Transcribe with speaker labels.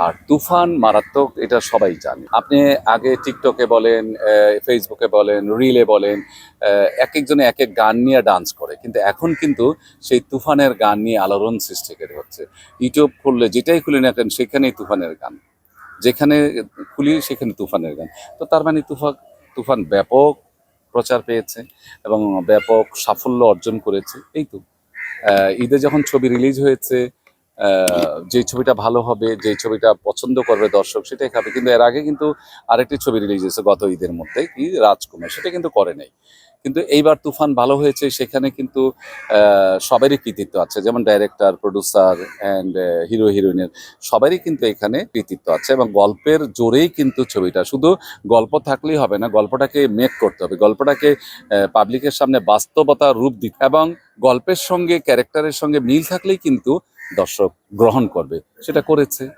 Speaker 1: আর তুফান মারাত্মক, এটা সবাই জানে। আপনি আগে টিকটকে বলেন, ফেসবুকে বলেন, রিলে বলেন, এক একজনে এক এক গান নিয়ে ডান্স করে, কিন্তু এখন কিন্তু সেই তুফানের গান নিয়ে আলোড়ন সৃষ্টি করে হচ্ছে। ইউটিউব খুললে যেটাই খুলি না কেন সেখানেই তুফানের গান, যেখানে খুলি সেখানে তুফানের গান। তো তার মানে তুফান ব্যাপক প্রচার পেয়েছে এবং ব্যাপক সাফল্য অর্জন করেছে। এই তো ঈদে যখন ছবি রিলিজ হয়েছে, যে ছবিটা ভালো হবে, যে ছবিটা পছন্দ করবে দর্শক, সেটাই খাবে। কিন্তু এর আগে কিন্তু আরেকটি ছবি রিলিজ হয়েছে গত ঈদের মধ্যে, কি রাজকুমার, সেটা কিন্তু করে নাই। কিন্তু এইবার তুফান ভালো হয়েছে, সেখানে কিন্তু সবারই কৃতিত্ব আছে, যেমন ডাইরেক্টর, প্রডিউসার অ্যান্ড হিরো হিরোইনের সবারই কিন্তু এখানে কৃতিত্ব আছে। এবং গল্পের জোরেই কিন্তু ছবিটা, শুধু গল্প থাকলেই হবে না, গল্পটাকে মেক করতে হবে, গল্পটাকে পাবলিকের সামনে বাস্তবতার রূপ দিতে, এবং গল্পের সঙ্গে ক্যারেক্টারের সঙ্গে মিল থাকলেই কিন্তু দর্শক গ্রহণ করবে, সেটা করেছে।